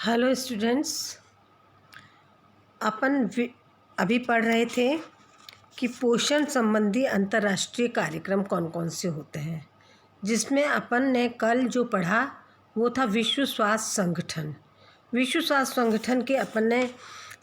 Hello students, अभी पढ़ रहे थे कि पोषण संबंधी अंतर्राष्ट्रीय कार्यक्रम कौन कौन से होते हैं, जिसमें अपन ने कल जो पढ़ा वो था विश्व स्वास्थ्य संगठन। विश्व स्वास्थ्य संगठन के अपन ने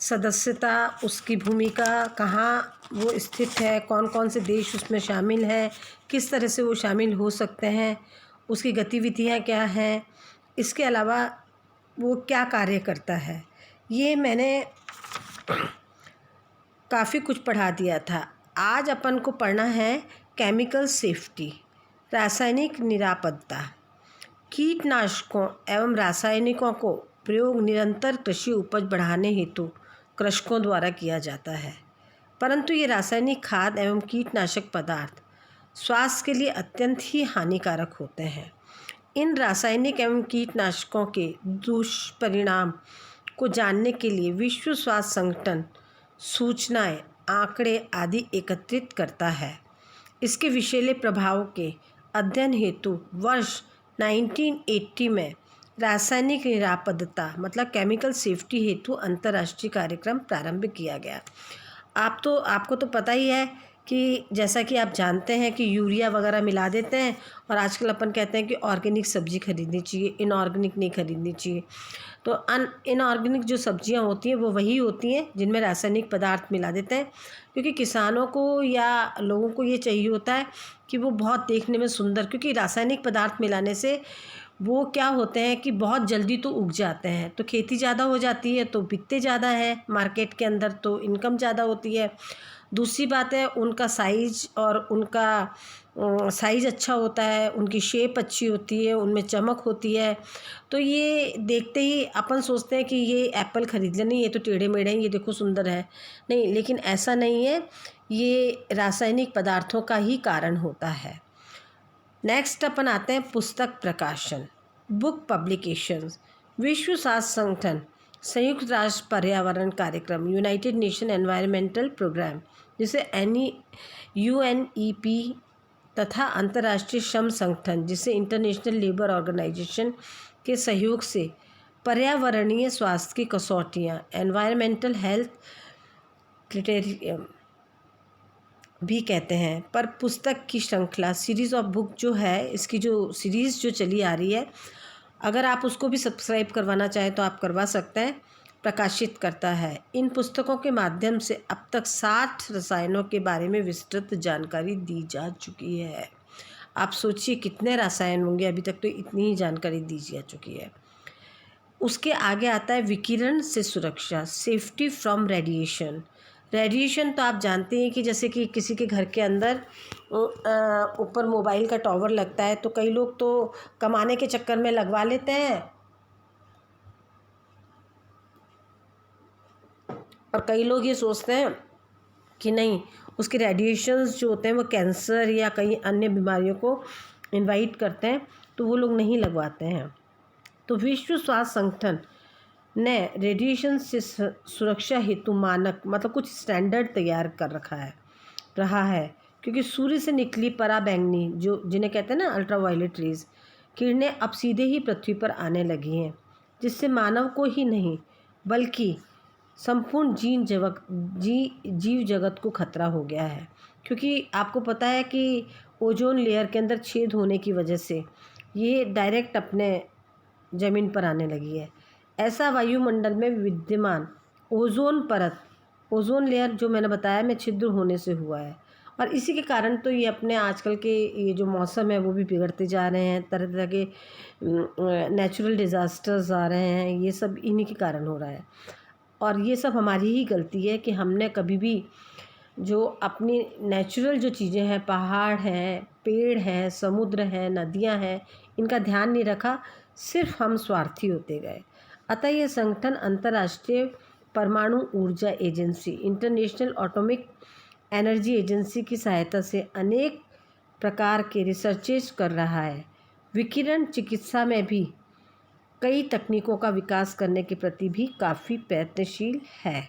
सदस्यता, उसकी भूमिका, कहाँ वो स्थित है, कौन कौन से देश उसमें शामिल हैं, किस तरह से वो शामिल हो सकते हैं, उसकी गतिविधियाँ क्या हैं, इसके अलावा वो क्या कार्य करता है, ये मैंने काफ़ी कुछ पढ़ा दिया था। आज अपन को पढ़ना है केमिकल सेफ्टी, रासायनिक निरापत्ता। कीटनाशकों एवं रासायनिकों को प्रयोग निरंतर कृषि उपज बढ़ाने हेतु कृषकों द्वारा किया जाता है, परंतु ये रासायनिक खाद एवं कीटनाशक पदार्थ स्वास्थ्य के लिए अत्यंत ही हानिकारक होते हैं। इन रासायनिक एवं कीटनाशकों के दुष्परिणाम को जानने के लिए विश्व स्वास्थ्य संगठन सूचनाएं, आंकड़े आदि एकत्रित करता है। इसके विषैले प्रभाव के अध्ययन हेतु वर्ष 1980 में रासायनिक निरापत्ता मतलब केमिकल सेफ्टी हेतु अंतर्राष्ट्रीय कार्यक्रम प्रारंभ किया गया। आपको तो पता ही है कि जैसा कि आप जानते हैं कि यूरिया वगैरह मिला देते हैं, और आजकल अपन कहते हैं कि ऑर्गेनिक सब्ज़ी खरीदनी चाहिए, इनऑर्गेनिक नहीं खरीदनी चाहिए। तो इनऑर्गेनिक जो सब्जियां होती हैं वो वही होती हैं जिनमें रासायनिक पदार्थ मिला देते हैं, क्योंकि किसानों को या लोगों को ये चाहिए होता है कि वो बहुत देखने में सुंदर, क्योंकि रासायनिक पदार्थ मिलाने से वो क्या होते हैं कि बहुत जल्दी तो उग जाते हैं, तो खेती ज़्यादा हो जाती है, तो बिकते ज़्यादा है मार्केट के अंदर, तो इनकम ज़्यादा होती है। दूसरी बात है उनका साइज, और उनका साइज़ अच्छा होता है, उनकी शेप अच्छी होती है, उनमें चमक होती है। तो ये देखते ही अपन सोचते हैं कि ये एप्पल खरीद लें, नहीं ये तो टेढ़े मेढ़े हैं, ये देखो सुंदर है, नहीं, लेकिन ऐसा नहीं है, ये रासायनिक पदार्थों का ही कारण होता है। नेक्स्ट अपन आते हैं पुस्तक प्रकाशन, बुक पब्लिकेशंस। विश्व स्वास्थ्य संगठन, संयुक्त राष्ट्र पर्यावरण कार्यक्रम, यूनाइटेड नेशन एनवायरमेंटल प्रोग्राम जिसे UNEP तथा अंतर्राष्ट्रीय श्रम संगठन जिसे इंटरनेशनल लेबर ऑर्गेनाइजेशन के सहयोग से पर्यावरणीय स्वास्थ्य की कसौटियाँ, एनवायरमेंटल हेल्थ क्राइटेरियम भी कहते हैं। पर पुस्तक की श्रृंखला, सीरीज़ ऑफ बुक जो है, इसकी जो सीरीज़ जो चली आ रही है, अगर आप उसको भी सब्सक्राइब करवाना चाहें तो आप करवा सकते हैं, प्रकाशित करता है। इन पुस्तकों के माध्यम से अब तक 60 रसायनों के बारे में विस्तृत जानकारी दी जा चुकी है। आप सोचिए कितने रसायन होंगे, अभी तक तो इतनी ही जानकारी दी जा चुकी है। उसके आगे आता है विकिरण से सुरक्षा, सेफ्टी फ्रॉम रेडिएशन। रेडिएशन तो आप जानते हैं कि जैसे कि किसी के घर के अंदर ऊपर मोबाइल का टावर लगता है, तो कई लोग तो कमाने के चक्कर में लगवा लेते हैं, और कई लोग ये सोचते हैं कि नहीं, उसके रेडिएशंस जो होते हैं वो कैंसर या कई अन्य बीमारियों को इनवाइट करते हैं, तो वो लोग नहीं लगवाते हैं। तो विश्व स्वास्थ्य संगठन ने रेडिएशन से सुरक्षा हेतु मानक मतलब कुछ स्टैंडर्ड तैयार कर रहा है, क्योंकि सूर्य से निकली पराबैंगनी जो जिन्हें कहते हैं ना अल्ट्रावायलेट रेज किरणें अब सीधे ही पृथ्वी पर आने लगी हैं, जिससे मानव को ही नहीं बल्कि संपूर्ण जीव जगत को खतरा हो गया है। क्योंकि आपको पता है कि ओजोन लेयर के अंदर छेद होने की वजह से ये डायरेक्ट अपने ज़मीन पर आने लगी है। ऐसा वायुमंडल में विद्यमान ओजोन परत, ओजोन लेयर जो मैंने बताया में छिद्र होने से हुआ है, और इसी के कारण तो ये अपने आजकल के ये जो मौसम है वो भी बिगड़ते जा रहे हैं, तरह तरह के नेचुरल डिज़ास्टर्स आ रहे हैं, ये सब इन्हीं के कारण हो रहा है। और ये सब हमारी ही गलती है कि हमने कभी भी जो अपनी नेचुरल जो चीज़ें हैं, पहाड़ हैं, पेड़ हैं, समुद्र हैं, नदियां हैं, इनका ध्यान नहीं रखा, सिर्फ हम स्वार्थी होते गए। अतः यह संगठन अंतर्राष्ट्रीय परमाणु ऊर्जा agency, international atomic energy agency की सहायता से अनेक प्रकार के रिसर्चेस कर रहा है। विकिरण चिकित्सा में भी कई तकनीकों का विकास करने के प्रति भी काफ़ी प्रयत्नशील है।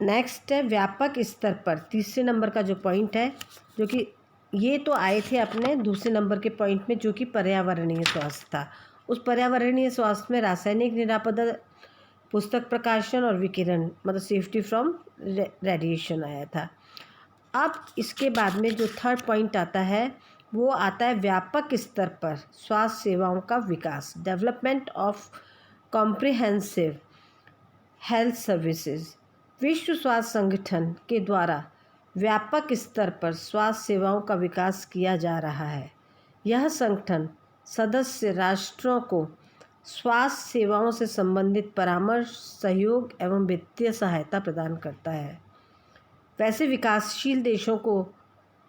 नेक्स्ट है व्यापक स्तर पर, तीसरे नंबर का जो पॉइंट है, जो कि ये तो आए थे अपने दूसरे नंबर के पॉइंट में, जो कि पर्यावरणीय स्वास्थ्य था, उस पर्यावरणीय स्वास्थ्य में रासायनिक निरापत्ता, पुस्तक प्रकाशन और विकिरण मतलब सेफ्टी फ्रॉम रेडिएशन आया था। अब इसके बाद में जो थर्ड पॉइंट आता है वो आता है व्यापक स्तर पर स्वास्थ्य सेवाओं का विकास, development of comprehensive health services. विश्व स्वास्थ्य संगठन के द्वारा व्यापक स्तर पर स्वास्थ्य सेवाओं का विकास किया जा रहा है। यह संगठन सदस्य राष्ट्रों को स्वास्थ्य सेवाओं से संबंधित परामर्श, सहयोग एवं वित्तीय सहायता प्रदान करता है। वैसे विकासशील देशों को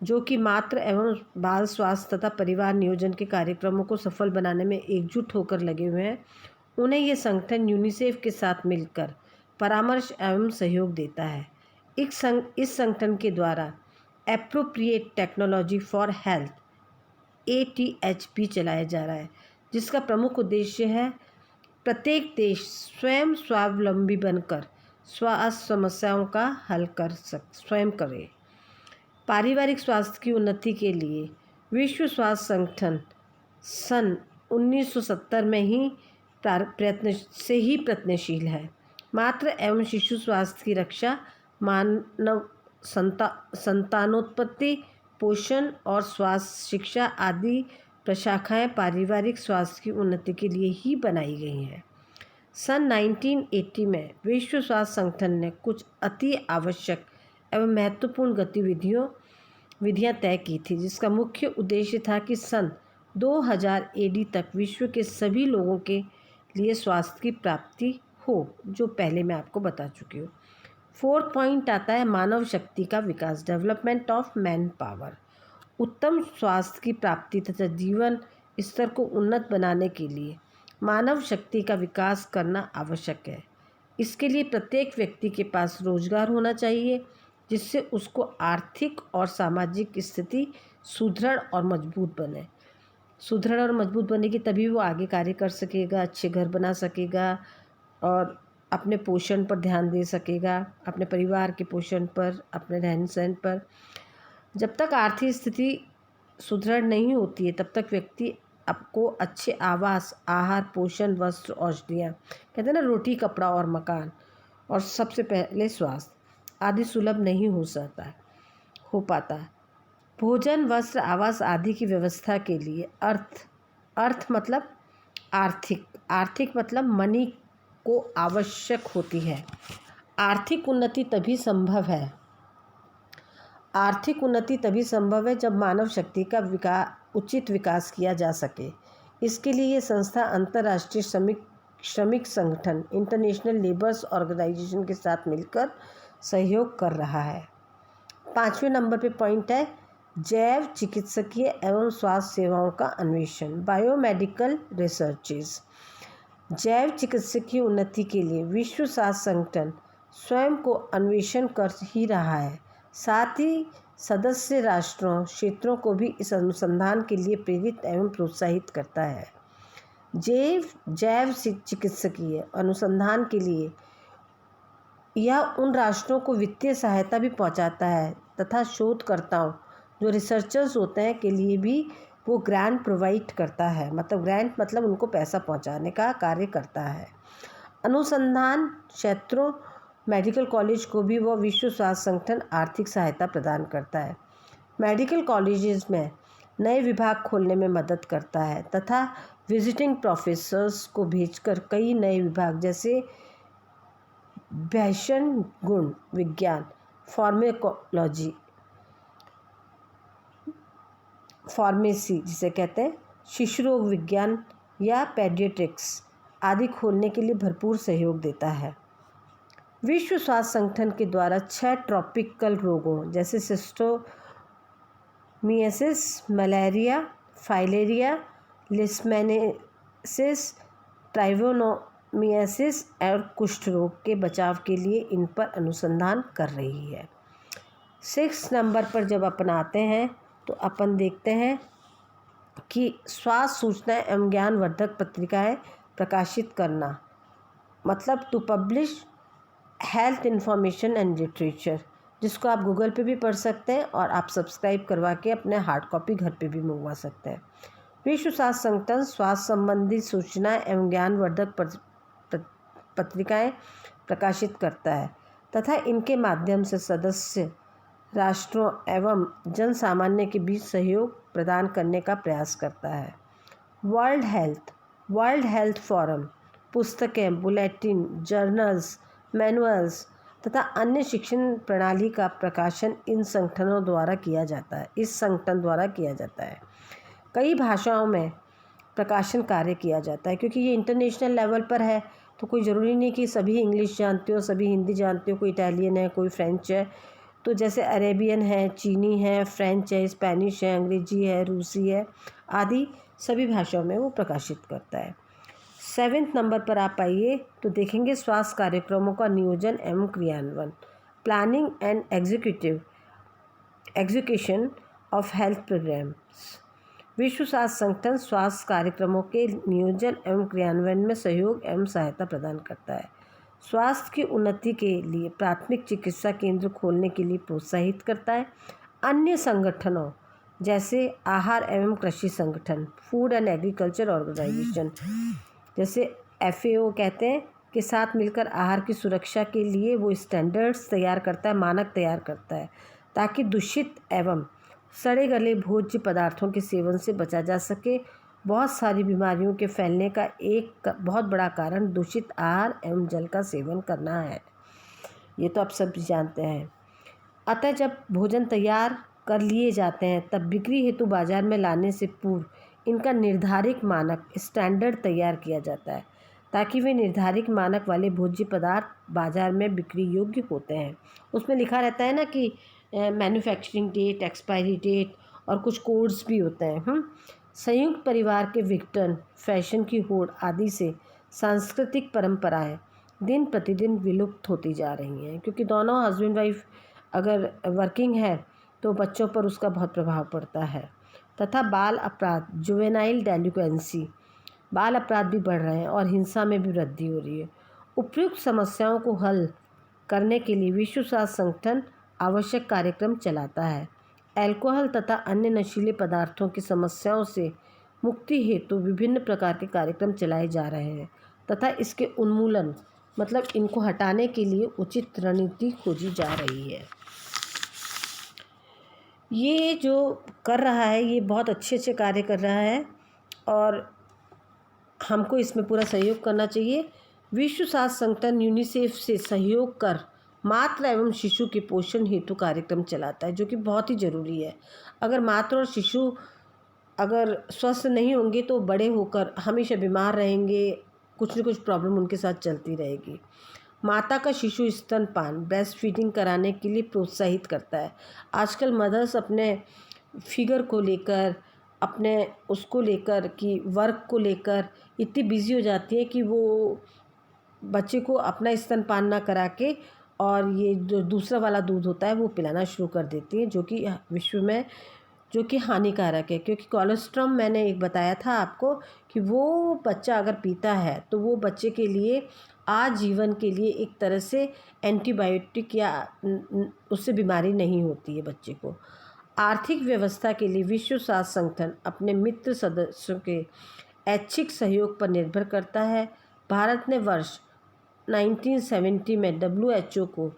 जो कि मातृ एवं बाल स्वास्थ्य तथा परिवार नियोजन के कार्यक्रमों को सफल बनाने में एकजुट होकर लगे हुए हैं, उन्हें यह संगठन यूनिसेफ के साथ मिलकर परामर्श एवं सहयोग देता है। इस संगठन के द्वारा appropriate technology for health ATHP चलाया जा रहा है, जिसका प्रमुख उद्देश्य है प्रत्येक देश स्वयं स्वावलंबी बनकर स्वास्थ्य समस्याओं का हल स्वयं करे। पारिवारिक स्वास्थ्य की उन्नति के लिए विश्व स्वास्थ्य संगठन सन 1970 में ही प्रयत्नशील है। मातृ एवं शिशु स्वास्थ्य की रक्षा, मानव संतानोत्पत्ति, पोषण और स्वास्थ्य शिक्षा आदि प्रशाखाएं पारिवारिक स्वास्थ्य की उन्नति के लिए ही बनाई गई हैं। सन 1980 में विश्व स्वास्थ्य संगठन ने कुछ अति आवश्यक एवं महत्वपूर्ण विधियां तय की थी, जिसका मुख्य उद्देश्य था कि सन 2000 AD तक विश्व के सभी लोगों के लिए स्वास्थ्य की प्राप्ति हो, जो पहले मैं आपको बता चुकी हूँ। फोर्थ पॉइंट आता है मानव शक्ति का विकास, डेवलपमेंट ऑफ मैन पावर। उत्तम स्वास्थ्य की प्राप्ति तथा जीवन स्तर को उन्नत बनाने के लिए मानव शक्ति का विकास करना आवश्यक है। इसके लिए प्रत्येक व्यक्ति के पास रोजगार होना चाहिए, जिससे उसको आर्थिक और सामाजिक स्थिति सुदृढ़ और मजबूत बनेगी, तभी वो आगे कार्य कर सकेगा, अच्छे घर बना सकेगा और अपने पोषण पर ध्यान दे सकेगा, अपने परिवार के पोषण पर, अपने रहन सहन पर। जब तक आर्थिक स्थिति सुदृढ़ नहीं होती है, तब तक व्यक्ति आपको अच्छे आवास, आहार, पोषण, वस्त्र, औषधियाँ, कहते हैं ना, रोटी, कपड़ा और मकान, और सबसे पहले स्वास्थ्य आदि सुलभ नहीं हो पाता। भोजन, वस्त्र, आवास आदि की व्यवस्था के लिए अर्थ मतलब आर्थिक मतलब मनी को आवश्यक होती है। आर्थिक उन्नति तभी संभव है जब मानव शक्ति का उचित विकास किया जा सके। इसके लिए ये संस्था अंतर्राष्ट्रीय श्रमिक संगठन इंटरनेशनल लेबर्स ऑर्गेनाइजेशन के साथ मिलकर सहयोग कर रहा है। 5वें नंबर पे पॉइंट है जैव चिकित्सकीय एवं स्वास्थ्य सेवाओं का अन्वेषण, बायोमेडिकल रिसर्चेज। जैव चिकित्सकीय उन्नति के लिए विश्व स्वास्थ्य संगठन स्वयं को अन्वेषण कर ही रहा है, साथ ही सदस्य राष्ट्रों, क्षेत्रों को भी इस अनुसंधान के लिए प्रेरित एवं प्रोत्साहित करता है। जैव चिकित्सकीय अनुसंधान के लिए यह उन राष्ट्रों को वित्तीय सहायता भी पहुंचाता है तथा शोधकर्ताओं, जो रिसर्चर्स होते हैं, के लिए भी वो ग्रांट प्रोवाइड करता है। ग्रांट मतलब उनको पैसा पहुंचाने का कार्य करता है। अनुसंधान क्षेत्रों, मेडिकल कॉलेज को भी वह विश्व स्वास्थ्य संगठन आर्थिक सहायता प्रदान करता है। मेडिकल कॉलेजेस में नए विभाग खोलने में मदद करता है तथा विजिटिंग प्रोफेसर्स को भेजकर कई नए विभाग जैसे भैषण गुण विज्ञान, फार्मेकोलॉजी, फार्मेसी जिसे कहते हैं, शिशु रोग विज्ञान या पेडियाट्रिक्स आदि खोलने के लिए भरपूर सहयोग देता है। विश्व स्वास्थ्य संगठन के द्वारा 6 ट्रॉपिकल रोगों जैसे सिस्टोमियासिस, मलेरिया, फाइलेरिया, लिस्मेनियासिस, ट्राइकोमोनासिस और कुष्ठ रोग के बचाव के लिए इन पर अनुसंधान कर रही है। 6 नंबर पर जब अपन आते हैं तो अपन देखते हैं कि स्वास्थ्य सूचना एवं ज्ञानवर्धक पत्रिकाएं प्रकाशित करना, मतलब to publish health information and literature, जिसको आप गूगल पे भी पढ़ सकते हैं और आप सब्सक्राइब करवा के अपने हार्ड कॉपी घर पे भी मंगवा सकते हैं। विश्व स्वास्थ्य संगठन स्वास्थ्य संबंधी सूचना एवं ज्ञानवर्धक पत्रिकाएं प्रकाशित करता है तथा इनके माध्यम से सदस्य राष्ट्रों एवं जन सामान्य के बीच सहयोग प्रदान करने का प्रयास करता है। वर्ल्ड हेल्थ फोरम पुस्तकें, बुलेटिन, जर्नल्स, मैनुअल्स तथा अन्य शिक्षण प्रणाली का प्रकाशन इस संगठन द्वारा किया जाता है। कई भाषाओं में प्रकाशन कार्य किया जाता है क्योंकि ये इंटरनेशनल लेवल पर है, तो कोई ज़रूरी नहीं कि सभी इंग्लिश जानते हो, सभी हिंदी जानते हो, कोई इटालियन है, कोई फ्रेंच है। तो जैसे अरेबियन है, चीनी है, फ्रेंच है, स्पेनिश है, अंग्रेजी है, रूसी है आदि सभी भाषाओं में वो प्रकाशित करता है। 7वें नंबर पर आप आइए तो देखेंगे स्वास्थ्य कार्यक्रमों का नियोजन एवं क्रियान्वयन, planning and execution of health programmes. विश्व स्वास्थ्य संगठन स्वास्थ्य कार्यक्रमों के नियोजन एवं क्रियान्वयन में सहयोग एवं सहायता प्रदान करता है। स्वास्थ्य की उन्नति के लिए प्राथमिक चिकित्सा केंद्र खोलने के लिए प्रोत्साहित करता है। अन्य संगठनों जैसे आहार एवं कृषि संगठन, फूड एंड एग्रीकल्चर ऑर्गेनाइजेशन जैसे FAO कहते हैं के साथ मिलकर आहार की सुरक्षा के लिए वो स्टैंडर्ड्स तैयार करता है, मानक तैयार करता है ताकि दूषित एवं सड़े गले भोज्य पदार्थों के सेवन से बचा जा सके। बहुत सारी बीमारियों के फैलने का एक बहुत बड़ा कारण दूषित आहार एवं जल का सेवन करना है, ये तो आप सब जानते हैं। अतः जब भोजन तैयार कर लिए जाते हैं तब बिक्री हेतु बाजार में लाने से पूर्व इनका निर्धारित मानक स्टैंडर्ड तैयार किया जाता है ताकि वे निर्धारित मानक वाले भोज्य पदार्थ बाजार में बिक्री योग्य होते हैं। उसमें लिखा रहता है ना कि मैन्युफैक्चरिंग डेट, एक्सपायरी डेट और कुछ कोड्स भी होते हैं। संयुक्त परिवार के विघटन, फैशन की होड़ आदि से सांस्कृतिक परंपराएं दिन प्रतिदिन विलुप्त होती जा रही हैं क्योंकि दोनों हस्बैंड वाइफ अगर वर्किंग है तो बच्चों पर उसका बहुत प्रभाव पड़ता है। तथा बाल अपराध, जुवेनाइल डेलिक्वेंसी, बाल अपराध भी बढ़ रहे हैं और हिंसा में भी वृद्धि हो रही है। उपयुक्त समस्याओं को हल करने के लिए विश्व स्वास्थ्य संगठन आवश्यक कार्यक्रम चलाता है। अल्कोहल तथा अन्य नशीले पदार्थों की समस्याओं से मुक्ति हेतु विभिन्न प्रकार के कार्यक्रम चलाए जा रहे हैं तथा इसके उन्मूलन मतलब इनको हटाने के लिए उचित रणनीति खोजी जा रही है। ये जो कर रहा है ये बहुत अच्छे कार्य कर रहा है और हमको इसमें पूरा सहयोग करना चाहिए। विश्व स्वास्थ्य संगठन यूनिसेफ से सहयोग कर मातृ एवं शिशु के पोषण हेतु कार्यक्रम चलाता है जो कि बहुत ही ज़रूरी है। अगर मातृ और शिशु अगर स्वस्थ नहीं होंगे तो बड़े होकर हमेशा बीमार रहेंगे, कुछ न कुछ प्रॉब्लम उनके साथ चलती रहेगी। माता का शिशु स्तनपान, ब्रेस्ट फीडिंग कराने के लिए प्रोत्साहित करता है। आजकल मदर्स अपने फिगर को लेकर, अपने उसको लेकर कि वर्क को लेकर इतनी बिजी हो जाती है कि वो बच्चे को अपना स्तनपान ना करा के और ये जो दूसरा वाला दूध होता है वो पिलाना शुरू कर देती है जो कि विश्व में जो कि हानिकारक है क्योंकि कोलेस्ट्रॉम मैंने एक बताया था आपको कि वो बच्चा अगर पीता है तो वो बच्चे के लिए आजीवन के लिए एक तरह से एंटीबायोटिक या उससे बीमारी नहीं होती है बच्चे को। आर्थिक व्यवस्था के लिए विश्व स्वास्थ्य संगठन अपने मित्र सदस्यों के ऐच्छिक सहयोग पर निर्भर करता है। भारत ने वर्ष 1970 में WHO को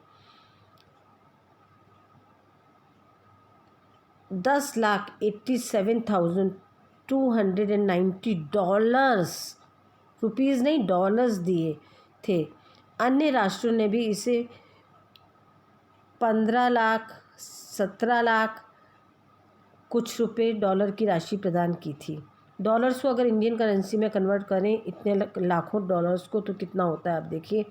$10,87,290 रुपीज़ नहीं डॉलर्स दिए थे। अन्य राष्ट्रों ने भी इसे 15 लाख 17 लाख कुछ रुपए डॉलर की राशि प्रदान की थी। डॉलर्स को अगर इंडियन करेंसी में कन्वर्ट करें इतने लाखों डॉलर्स को तो कितना होता है आप देखिए।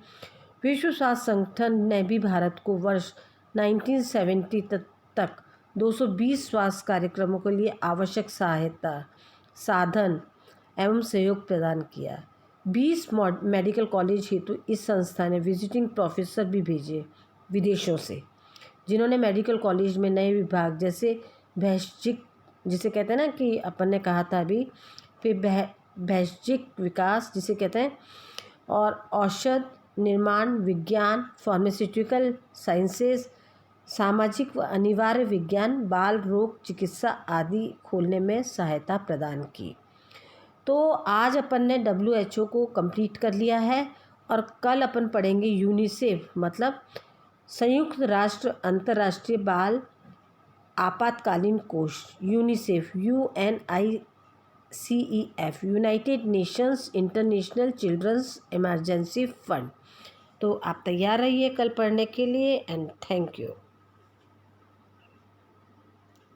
विश्व स्वास्थ्य संगठन ने भी भारत को वर्ष 1970 तक 220 स्वास्थ्य कार्यक्रमों के लिए आवश्यक सहायता, साधन एवं सहयोग प्रदान किया। 20 मेडिकल कॉलेज हेतु इस संस्था ने विजिटिंग प्रोफेसर भी भेजे विदेशों से, जिन्होंने मेडिकल कॉलेज में नए विभाग जैसे वैश्विक, जिसे कहते हैं ना कि अपन ने कहा था अभी, फिर वैश्विक विकास जिसे कहते हैं, और औषध निर्माण विज्ञान, फार्मास्यूटिकल साइंसेस, सामाजिक व अनिवार्य विज्ञान, बाल रोग चिकित्सा आदि खोलने में सहायता प्रदान की। तो आज अपन ने WHO को कंप्लीट कर लिया है और कल अपन पढ़ेंगे यूनिसेफ, मतलब संयुक्त राष्ट्र अंतर्राष्ट्रीय बाल आपातकालीन कोष, UNICEF, UNICEF, United Nations International Children's Emergency Fund. तो आप तैयार रहिए कल पढ़ने के लिए एंड थैंक यू।